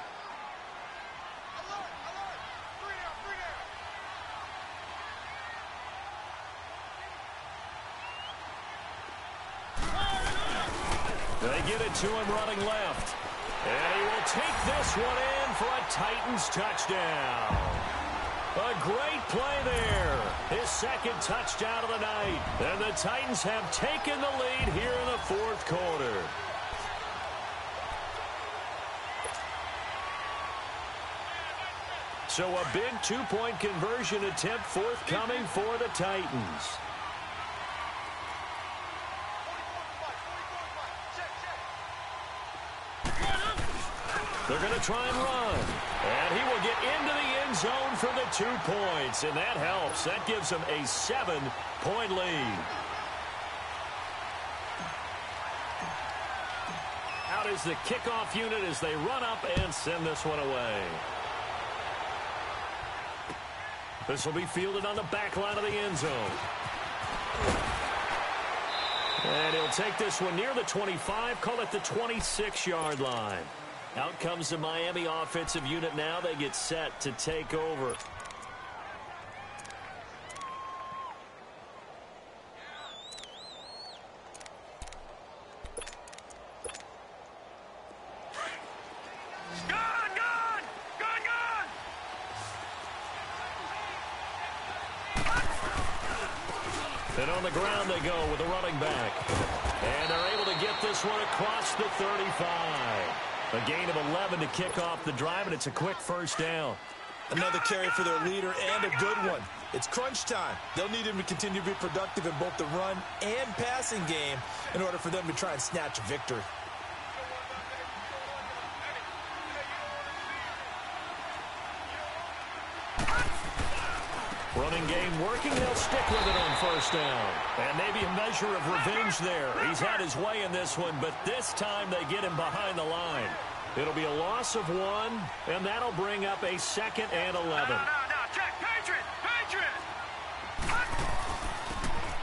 They get it to him running left. And he will take this one in for a Titans touchdown. A great play there. His 2nd touchdown of the night. And the Titans have taken the lead here in the 4th quarter. So a big 2-point conversion attempt forthcoming for the Titans. They're going to try and run. And he will get into the end zone for the 2 points. And that helps. That gives them a 7-point lead. Out is the kickoff unit as they run up and send this one away. This will be fielded on the back line of the end zone. And he'll take this one near the 25, call it the 26-yard line. Out comes the Miami offensive unit now. They get set to take over. And on the ground they go with a running back. And they're able to get this one across the 35. A gain of 11 to kick off the drive, and it's a quick first down. Another carry for their leader, and a good one. It's crunch time. They'll need him to continue to be productive in both the run and passing game in order for them to try and snatch a victory. Running game working. They'll stick with it on first down. And maybe a measure of revenge there. He's had his way in this one, but this time they get him behind the line. It'll be a loss of 1, and that'll bring up a 2nd and 11. No, check, Patriot!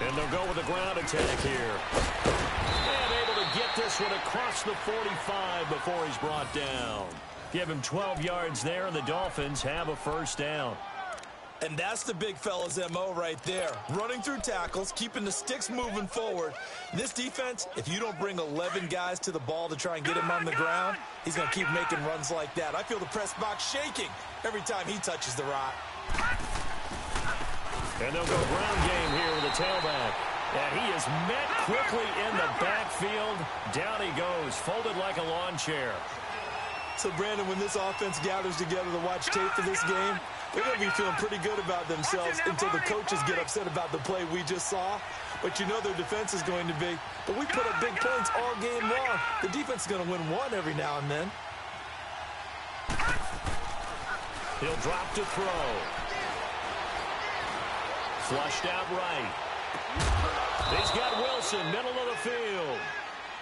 And they'll go with a ground attack here. And able to get this one across the 45 before he's brought down. Give him 12 yards there, and the Dolphins have a first down. And that's the big fella's MO right there. Running through tackles, keeping the sticks moving forward. This defense, if you don't bring 11 guys to the ball to try and get him on the ground, he's going to keep making runs like that. I feel the press box shaking every time he touches the rock. And they'll go ground game here with a tailback. And he is met quickly in the backfield. Down he goes, folded like a lawn chair. So, Brandon, when this offense gathers together to watch tape for this game, they're going to be feeling pretty good about themselves until the coaches get upset about the play we just saw. But you know their defense is going to be. But we put up big points all game long. The defense is going to win one every now and then. He'll drop to throw. Flushed out right. He's got Wilson, middle of the field.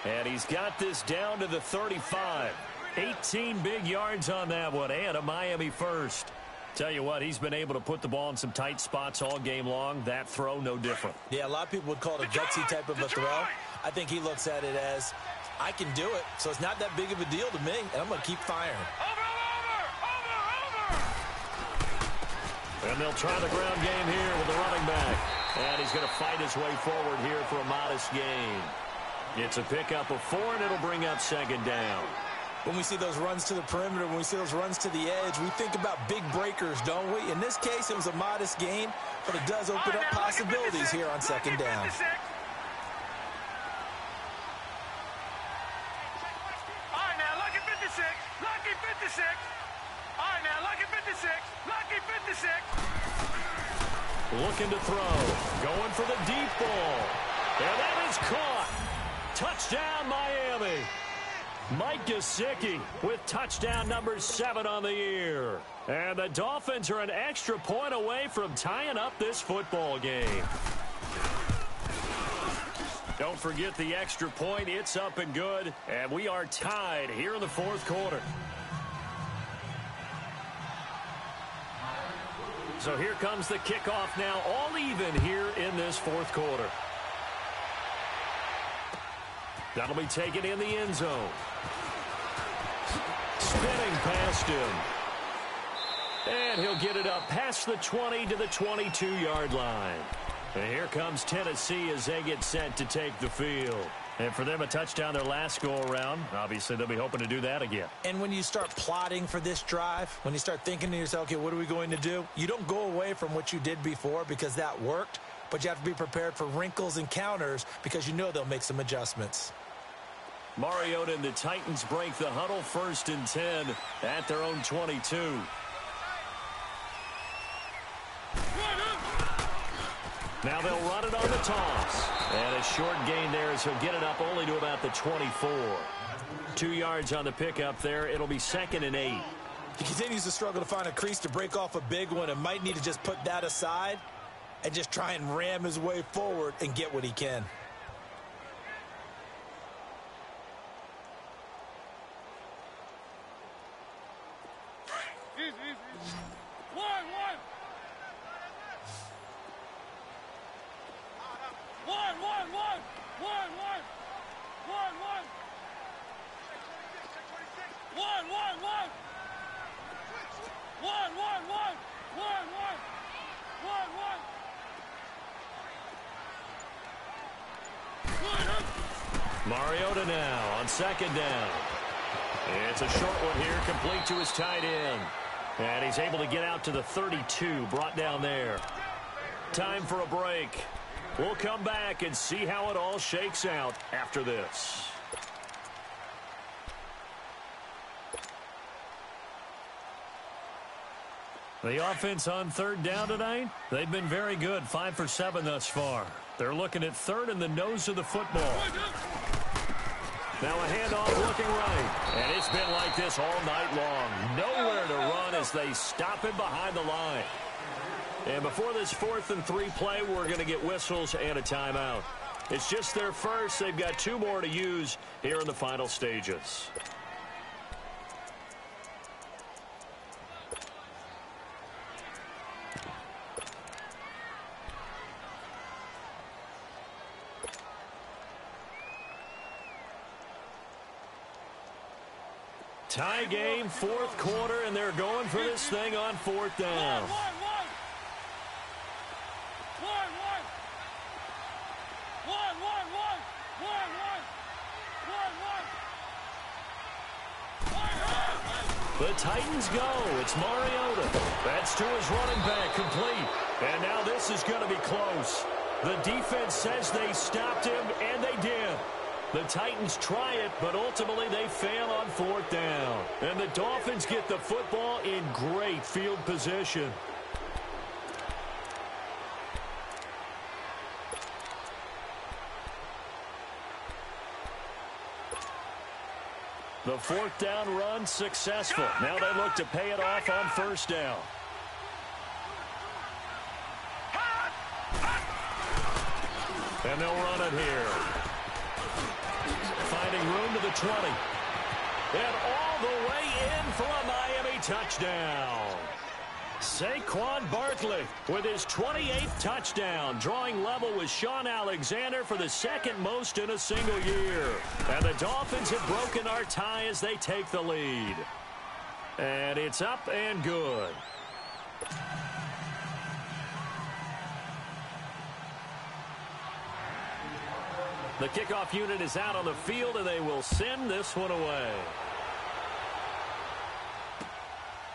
And he's got this down to the 35. 18 big yards on that one, and a Miami first. Tell you what, he's been able to put the ball in some tight spots all game long. That throw, no different. Yeah, a lot of people would call it a gutsy type of a throw. I think he looks at it as, I can do it, so it's not that big of a deal to me, and I'm going to keep firing. Over! And they'll try the ground game here with the running back. And he's going to fight his way forward here for a modest gain. It's a pickup of 4, and it'll bring up 2nd down. When we see those runs to the perimeter, when we see those runs to the edge, we think about big breakers, don't we? In this case, it was a modest gain, but it does open up possibilities here on 2nd down. All right, now, lucky 56. Lucky 56. All right, now, lucky 56. Lucky 56. Looking to throw. Going for the deep ball. And that is caught. Touchdown, Miami. Mike Gesicki with touchdown number 7 on the year. And the Dolphins are an extra point away from tying up this football game. Don't forget the extra point. It's up and good. And we are tied here in the 4th quarter. So here comes the kickoff now, all even here in this 4th quarter. That'll be taken in the end zone. Spinning past him. And he'll get it up past the 20 to the 22-yard line. And here comes Tennessee as they get set to take the field. And for them, a touchdown their last go-around. Obviously, they'll be hoping to do that again. And when you start plotting for this drive, when you start thinking to yourself, okay, what are we going to do? You don't go away from what you did before because that worked, but you have to be prepared for wrinkles and counters because you know they'll make some adjustments. Mariota and the Titans break the huddle, 1st and 10 at their own 22. Now they'll run it on the toss. And a short gain there as he'll get it up only to about the 24. 2 yards on the pickup there. It'll be 2nd and 8. He continues to struggle to find a crease to break off a big one and might need to just put that aside and just try and ram his way forward and get what he can. Mariota now on 2nd down. It's a short one here, complete to his tight end. And he's able to get out to the 32, brought down there. Time for a break. We'll come back and see how it all shakes out after this. The offense on third down tonight, they've been very good, 5 for 7 thus far. They're looking at third in the nose of the football. Now a handoff looking right. And it's been like this all night long. Nowhere to run as they stop him behind the line. And before this 4th and 3 play, we're going to get whistles and a timeout. It's just their first. They've got 2 more to use here in the final stages. Tie game, 4th quarter, and they're going for this thing on 4th down. The Titans go. It's Mariota. That's to his running back, complete. And now this is going to be close. The defense says they stopped him, and they did. The Titans try it, but ultimately they fail on 4th down. And the Dolphins get the football in great field position. The 4th down run successful. Now they look to pay it off on 1st down. And they'll run it here. Finding room to the 20. And all the way in for a Miami touchdown. Saquon Barkley with his 28th touchdown, drawing level with Sean Alexander for the 2nd most in a single year. And the Dolphins have broken our tie as they take the lead. And it's up and good. The kickoff unit is out on the field, and they will send this one away.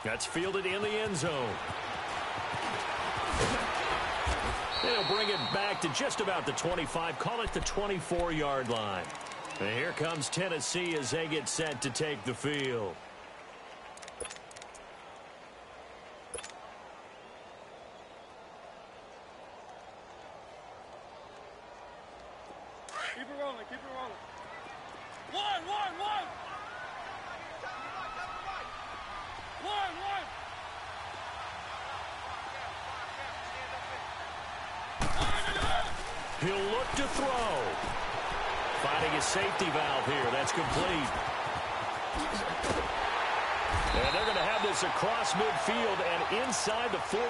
That's fielded in the end zone. They'll bring it back to just about the 25, call it the 24-yard line. And here comes Tennessee as they get set to take the field. Keep it rolling, keep it rolling. One. He'll look to throw. Finding his safety valve here. That's complete. And they're going to have this across midfield and inside the 45.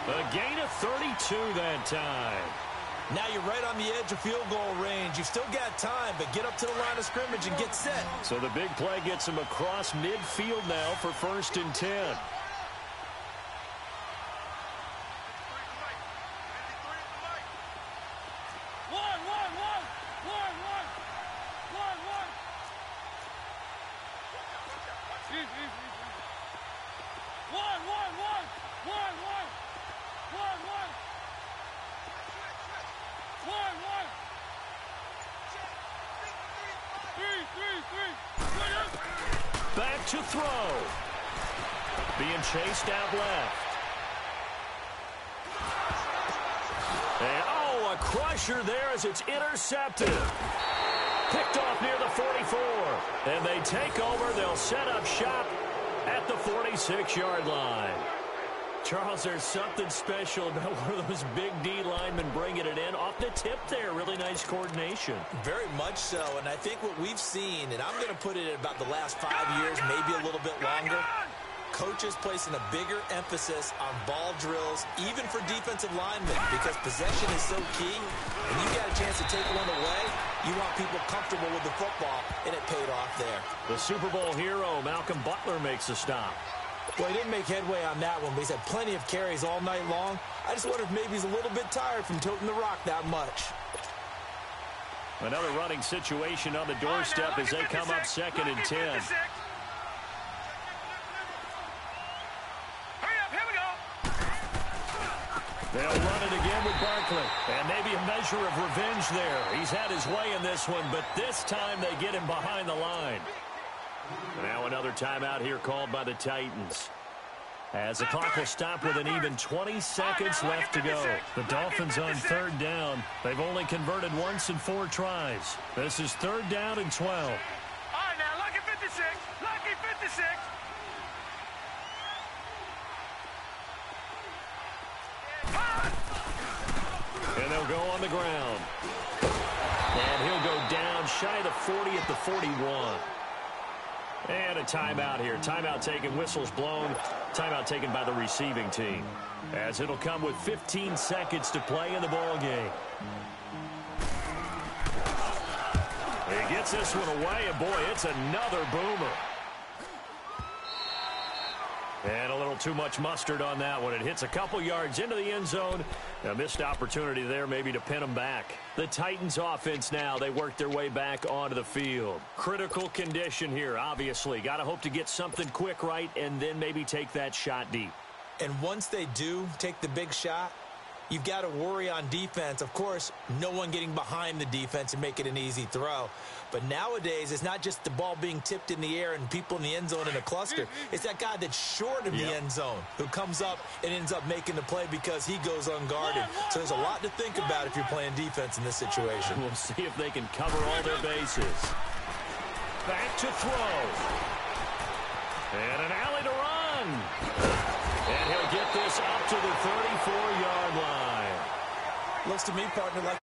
A gain of 32 that time. Now you're right on the edge of field goal range. You've still got time, but get up to the line of scrimmage and get set. So the big play gets him across midfield now for 1st and 10. Back to throw. Being chased out left. And, a crusher there as it's intercepted. Picked off near the 44. And they take over. They'll set up shop at the 46-yard line. Charles, there's something special about one of those big D linemen bringing it in. Off the tip there, really nice coordination. Very much so, and I think what we've seen, and I'm going to put it at about the last 5 years, maybe a little bit longer, coaches placing a bigger emphasis on ball drills, even for defensive linemen, because possession is so key. And you got a chance to take one away, you want people comfortable with the football, and it paid off there. The Super Bowl hero, Malcolm Butler, makes a stop. Well, he didn't make headway on that one, but he's had plenty of carries all night long. I just wonder if maybe he's a little bit tired from toting the rock that much. Another running situation on the doorstep as they come up 2nd and 10. Hurry up, here we go. They'll run it again with Barkley. And maybe a measure of revenge there. He's had his way in this one, but this time they get him behind the line. Now another timeout here called by the Titans. As the clock will stop with an even 20 seconds left to go. The Dolphins on third down. They've only converted once in 4 tries. This is third down and 12. All right, now, lucky 56. Lucky 56. And they'll go on the ground. And he'll go down shy of the 40 at the 41. And a timeout here. Timeout taken, whistles blown. Timeout taken by the receiving team. As it'll come with 15 seconds to play in the ball game. He gets this one away, and boy, it's another boomer. And a little too much mustard on that one. It hits a couple yards into the end zone. A missed opportunity there maybe to pin them back. The Titans offense now, they work their way back onto the field. Critical condition here, obviously. Got to hope to get something quick right and then maybe take that shot deep. And once they do take the big shot, you've got to worry on defense. Of course, no one getting behind the defense and make it an easy throw. But nowadays, it's not just the ball being tipped in the air and people in the end zone in a cluster. It's that guy that's short of the end zone who comes up and ends up making the play because he goes unguarded. So there's a lot to think about if you're playing defense in this situation. We'll see if they can cover all their bases. Back to throw. And an alley to run. And he'll get this up to the 34-yard line. Looks to me, partner, like